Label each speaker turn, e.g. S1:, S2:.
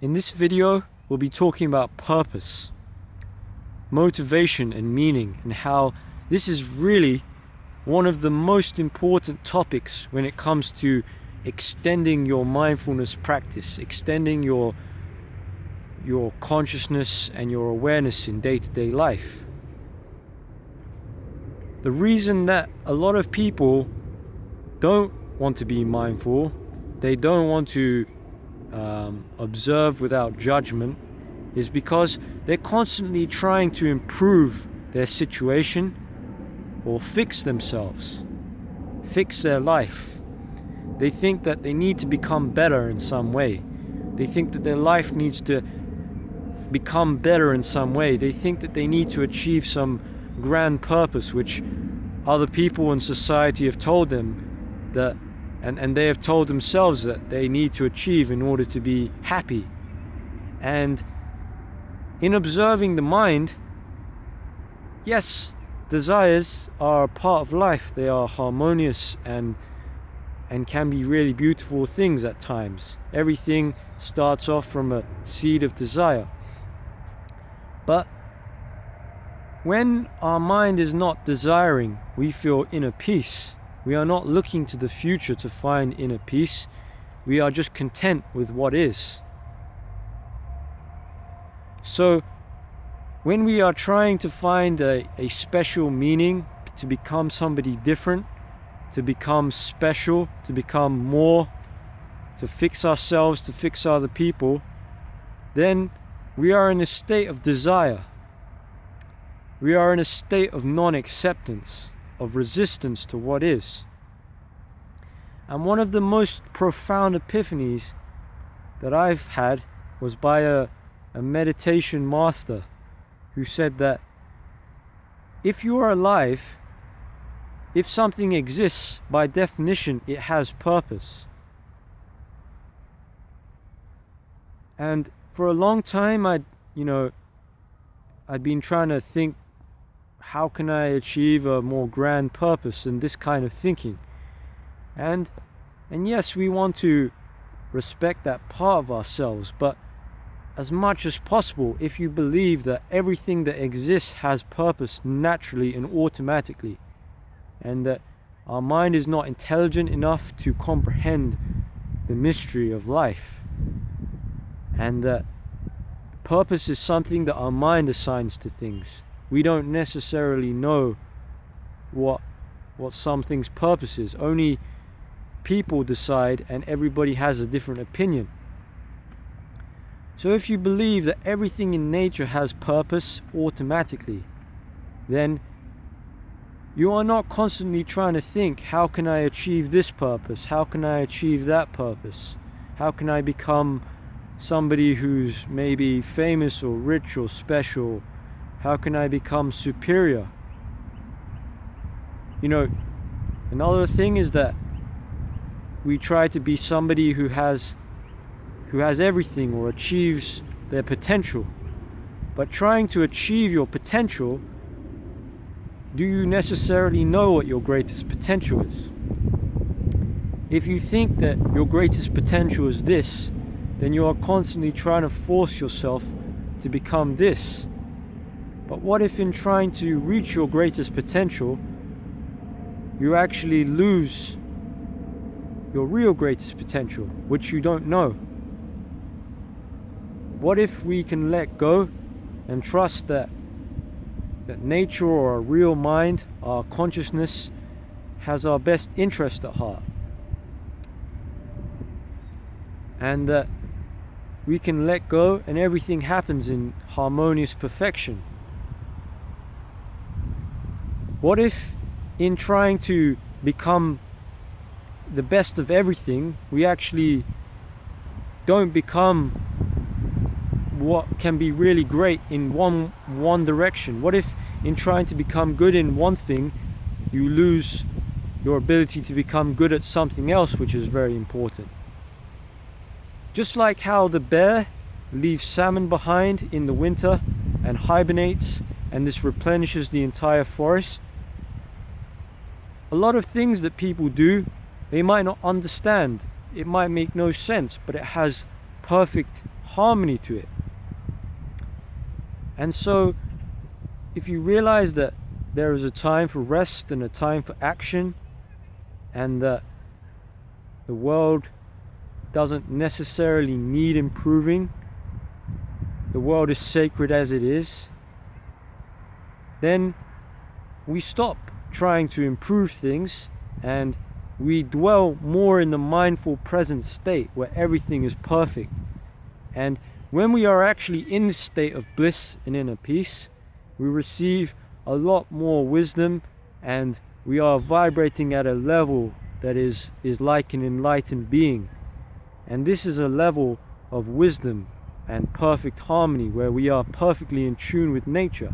S1: In this video, we'll be talking about purpose, motivation and meaning, and how this is really one of the most important topics when it comes to extending your mindfulness practice, extending your consciousness and your awareness in day-to-day life. The reason that a lot of people don't want to be mindful, they don't want to observe without judgment, is because they're constantly trying to improve their situation or fix themselves, fix their life. They think that they need to become better in some way. They think that their life needs to become better in some way. They think that they need to achieve some grand purpose which other people in society have told them that and they have told themselves that they need to achieve in order to be happy. And in observing the mind, yes, desires are a part of life. They are harmonious and can be really beautiful things at times. Everything starts off from a seed of desire. But when our mind is not desiring, we feel inner peace. We are not looking to the future to find inner peace. We are just content with what is. So when we are trying to find a special meaning, to become somebody different, to become special, to become more, to fix ourselves, to fix other people, then we are in a state of desire. We are in a state of non-acceptance, of resistance to what is. And one of the most profound epiphanies that I've had was by a meditation master who said that if you are alive, if something exists, by definition it has purpose. And for a long time I'd been trying to think, how can I achieve a more grand purpose, and this kind of thinking. And yes, we want to respect that part of ourselves, but as much as possible, if you believe that everything that exists has purpose naturally and automatically, and that our mind is not intelligent enough to comprehend the mystery of life, and that purpose is something that our mind assigns to things. We don't necessarily know what something's purpose is. Only people decide, and everybody has a different opinion. So if you believe that everything in nature has purpose automatically, then you are not constantly trying to think, how can I achieve this purpose? How can I achieve that purpose? How can I become somebody who's maybe famous or rich or special? How can I become superior? Another thing is that we try to be somebody who has everything or achieves their potential. But trying to achieve your potential, do you necessarily know what your greatest potential is? If you think that your greatest potential is this, then you are constantly trying to force yourself to become this. But what if in trying to reach your greatest potential, you actually lose your real greatest potential, which you don't know? What if we can let go and trust that nature or our real mind, our consciousness, has our best interest at heart? And that we can let go and everything happens in harmonious perfection. What if in trying to become the best of everything, we actually don't become what can be really great in one direction? What if in trying to become good in one thing, you lose your ability to become good at something else, which is very important? Just like how the bear leaves salmon behind in the winter and hibernates, and this replenishes the entire forest, a lot of things that people do, they might not understand. It might make no sense, but it has perfect harmony to it. And so if you realize that there is a time for rest and a time for action, and that the world doesn't necessarily need improving, the world is sacred as it is, then we stop trying to improve things and we dwell more in the mindful present state where everything is perfect. And when we are actually in this state of bliss and inner peace, we receive a lot more wisdom, and we are vibrating at a level that is like an enlightened being. And this is a level of wisdom and perfect harmony where we are perfectly in tune with nature.